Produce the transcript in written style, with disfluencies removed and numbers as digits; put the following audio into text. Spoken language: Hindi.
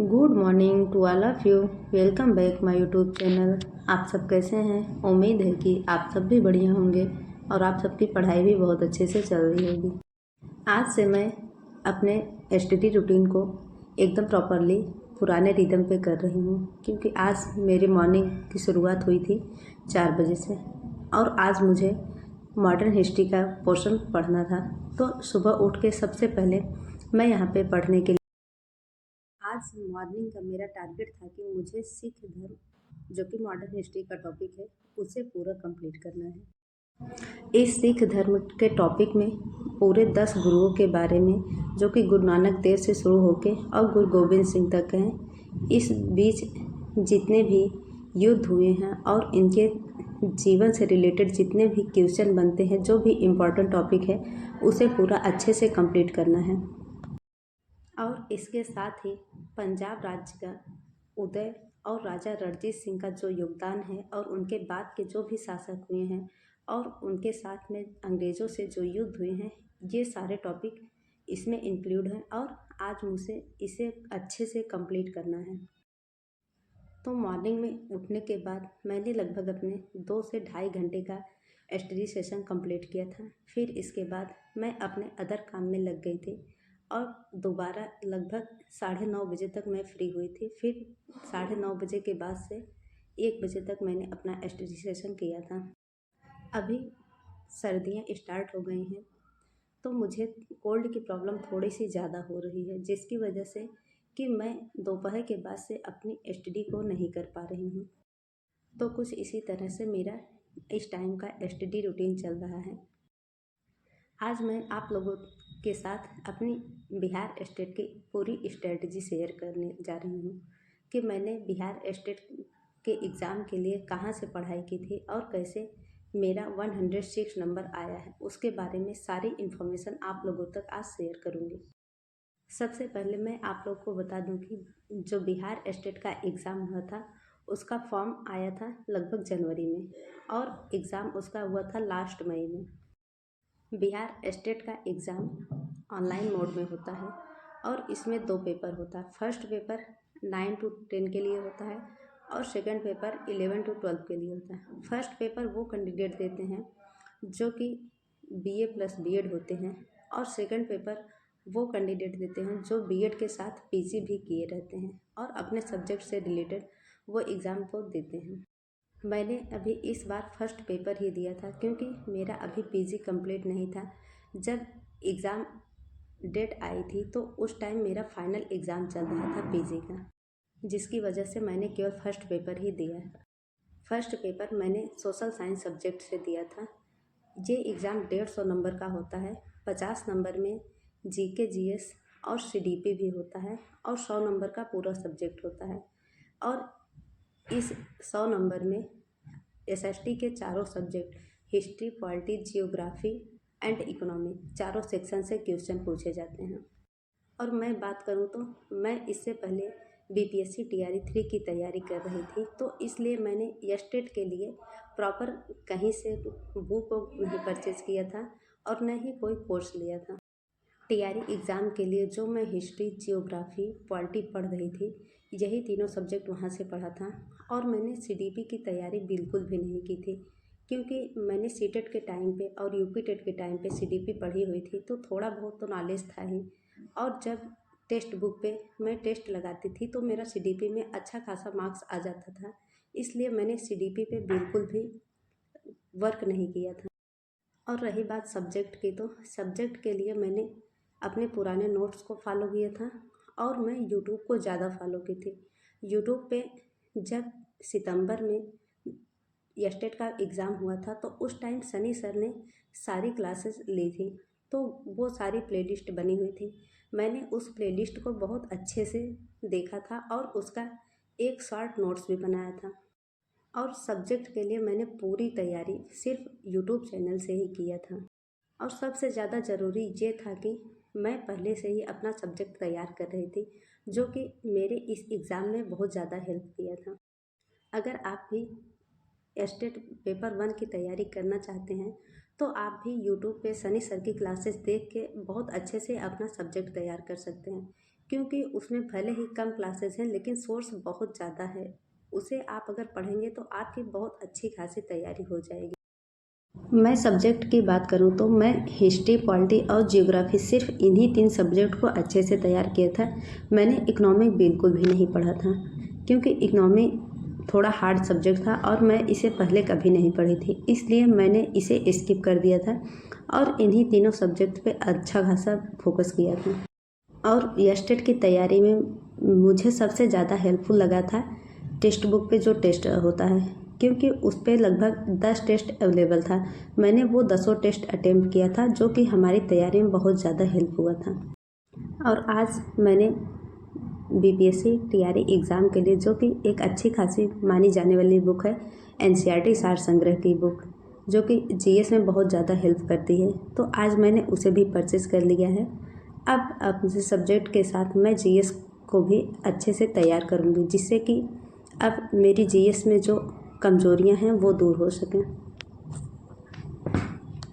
Good morning to all of you. Welcome back my YouTube channel. आप सब कैसे हैं? उम्मीद है कि आप सब भी बढ़िया होंगे और आप सबकी पढ़ाई भी बहुत अच्छे से चल रही होगी। आज से मैं अपने स्टडी रूटीन को एकदम प्रॉपरली पुराने रिदम पे कर रही हूँ, क्योंकि आज मेरी मॉर्निंग की शुरुआत हुई थी 4 बजे से और आज मुझे मॉडर्न हिस्ट्री का पोर्शन पढ़ना था। तो सुबह उठ के सबसे पहले मैं यहाँ पे पढ़ने के आज मॉर्निंग का मेरा टारगेट था कि मुझे सिख धर्म, जो कि मॉडर्न हिस्ट्री का टॉपिक है, उसे पूरा कंप्लीट करना है। इस सिख धर्म के टॉपिक में पूरे 10 गुरुओं के बारे में, जो कि गुरु नानक देव से शुरू होके और गुरु गोबिंद सिंह तक हैं, इस बीच जितने भी युद्ध हुए हैं और इनके जीवन से रिलेटेड जितने भी क्वेश्चन बनते हैं, जो भी इम्पोर्टेंट टॉपिक है, उसे पूरा अच्छे से कंप्लीट करना है। और इसके साथ ही पंजाब राज्य का उदय और राजा रणजीत सिंह का जो योगदान है और उनके बाद के जो भी शासक हुए हैं और उनके साथ में अंग्रेज़ों से जो युद्ध हुए हैं, ये सारे टॉपिक इसमें इंक्लूड हैं और आज मुझे इसे अच्छे से कंप्लीट करना है। तो मॉर्निंग में उठने के बाद मैंने लगभग अपने 2 से ढाई घंटे का स्टडी सेशन कंप्लीट किया था। फिर इसके बाद मैं अपने अदर काम में लग गई थी और दोबारा लगभग 9:30 बजे तक मैं फ्री हुई थी। फिर 9:30 बजे के बाद से 1 बजे तक मैंने अपना स्टडी सेशन किया था। अभी सर्दियाँ स्टार्ट हो गई हैं, तो मुझे कोल्ड की प्रॉब्लम थोड़ी सी ज़्यादा हो रही है, जिसकी वजह से कि मैं दोपहर के बाद से अपनी स्टडी को नहीं कर पा रही हूँ। तो कुछ इसी तरह से मेरा इस टाइम का स्टडी रूटीन चल रहा है। आज मैं आप लोगों के साथ अपनी बिहार स्टेट की पूरी स्ट्रेटजी शेयर करने जा रही हूँ कि मैंने बिहार स्टेट के एग्ज़ाम के लिए कहाँ से पढ़ाई की थी और कैसे मेरा 106 नंबर आया है। उसके बारे में सारी इन्फॉर्मेशन आप लोगों तक आज शेयर करूँगी। सबसे पहले मैं आप लोग को बता दूं कि जो बिहार स्टेट का एग्ज़ाम हुआ था, उसका फॉर्म आया था लगभग जनवरी में और एग्ज़ाम उसका हुआ था लास्ट मई में। बिहार स्टेट का एग्ज़ाम ऑनलाइन मोड में होता है और इसमें 2 पेपर होता है। फर्स्ट पेपर 9 to 10 के लिए होता है और सेकंड पेपर 11 to 12 के लिए होता है। फर्स्ट पेपर वो कैंडिडेट देते हैं जो कि BA प्लस BEd होते हैं और सेकंड पेपर वो कैंडिडेट देते हैं जो BEd के साथ PG भी किए रहते हैं और अपने सब्जेक्ट से रिलेटेड वो एग्ज़ाम को देते हैं। मैंने अभी इस बार फर्स्ट पेपर ही दिया था, क्योंकि मेरा अभी PG कंप्लीट नहीं था। जब एग्ज़ाम डेट आई थी तो उस टाइम मेरा फाइनल एग्ज़ाम चल रहा था PG का, जिसकी वजह से मैंने केवल फर्स्ट पेपर ही दिया। फर्स्ट पेपर मैंने सोशल साइंस सब्जेक्ट से दिया था। ये एग्ज़ाम 150 नंबर का होता है। 50 नंबर में GK GS और CDP भी होता है और 100 नंबर का पूरा सब्जेक्ट होता है। और इस 100 नंबर में SST के चारों subject history, polity, geography and economy चारों सेक्शन से क्वेश्चन पूछे जाते हैं। और मैं बात करूं तो मैं इससे पहले BPSC TRE 3 की तैयारी कर रही थी, तो इसलिए मैंने एस्टेट के लिए प्रॉपर कहीं से बुक नहीं परचेज़ किया था और न ही कोई कोर्स लिया था। TRE एग्ज़ाम के लिए जो मैं हिस्ट्री, जियोग्राफी, पॉलिटी पढ़ रही थी, यही तीनों सब्जेक्ट वहाँ से पढ़ा था। और मैंने CDP की तैयारी बिल्कुल भी नहीं की थी, क्योंकि मैंने CTET के टाइम पे और UP टेट के टाइम पे CDP पढ़ी हुई थी, तो थोड़ा बहुत तो नॉलेज था ही। और जब टेस्ट बुक पे मैं टेस्ट लगाती थी तो मेरा CDP में अच्छा खासा मार्क्स आ जाता था, इसलिए मैंने CDP पे बिल्कुल भी वर्क नहीं किया था। और रही बात सब्जेक्ट की, तो सब्जेक्ट के लिए मैंने अपने पुराने नोट्स को फॉलो किया था और मैं यूट्यूब को ज़्यादा फॉलो की थी। यूट्यूब पे जब सितंबर में एस्टेट का एग्ज़ाम हुआ था तो उस टाइम सनी सर ने सारी क्लासेस ली थी, तो वो सारी प्लेलिस्ट बनी हुई थी। मैंने उस प्लेलिस्ट को बहुत अच्छे से देखा था और उसका एक शॉर्ट नोट्स भी बनाया था। और सब्जेक्ट के लिए मैंने पूरी तैयारी सिर्फ यूट्यूब चैनल से ही किया था। और सबसे ज़्यादा ज़रूरी ये था कि मैं पहले से ही अपना सब्जेक्ट तैयार कर रही थी, जो कि मेरे इस एग्ज़ाम में बहुत ज़्यादा हेल्प किया था। अगर आप भी एस्टेट पेपर 1 की तैयारी करना चाहते हैं तो आप भी यूट्यूब पे सनी सर की क्लासेस देख के बहुत अच्छे से अपना सब्जेक्ट तैयार कर सकते हैं। क्योंकि उसमें भले ही कम क्लासेस हैं लेकिन सोर्स बहुत ज़्यादा है। उसे आप अगर पढ़ेंगे तो आपकी बहुत अच्छी खासी तैयारी हो जाएगी। मैं सब्जेक्ट की बात करूं तो मैं हिस्ट्री, पॉलिटी और जियोग्राफी सिर्फ इन्हीं 3 सब्जेक्ट को अच्छे से तैयार किया था। मैंने इकोनॉमिक बिल्कुल भी नहीं पढ़ा था, क्योंकि इकोनॉमी थोड़ा हार्ड सब्जेक्ट था और मैं इसे पहले कभी नहीं पढ़ी थी, इसलिए मैंने इसे स्किप कर दिया था और इन्हीं तीनों सब्जेक्ट पे अच्छा खासा फोकस किया था। और यस्टेट की तैयारी में मुझे सबसे ज़्यादा हेल्पफुल लगा था टेक्स्ट बुक पे जो टेस्ट होता है, क्योंकि उस पर लगभग 10 टेस्ट अवेलेबल था। मैंने वो 10 टेस्ट अटेम्प्ट किया था, जो कि हमारी तैयारी में बहुत ज़्यादा हेल्प हुआ था। और आज मैंने बीपीएससी टीआरई एग्ज़ाम के लिए, जो कि एक अच्छी खासी मानी जाने वाली बुक है, एनसीईआरटी सार संग्रह की बुक, जो कि जीएस में बहुत ज़्यादा हेल्प करती है, तो आज मैंने उसे भी परचेज़ कर लिया है। अब अपने सब्जेक्ट के साथ मैं जीएस को भी अच्छे से तैयार करूँगी, जिससे कि अब मेरी जीएस में जो कमज़ोरियाँ हैं वो दूर हो सकें।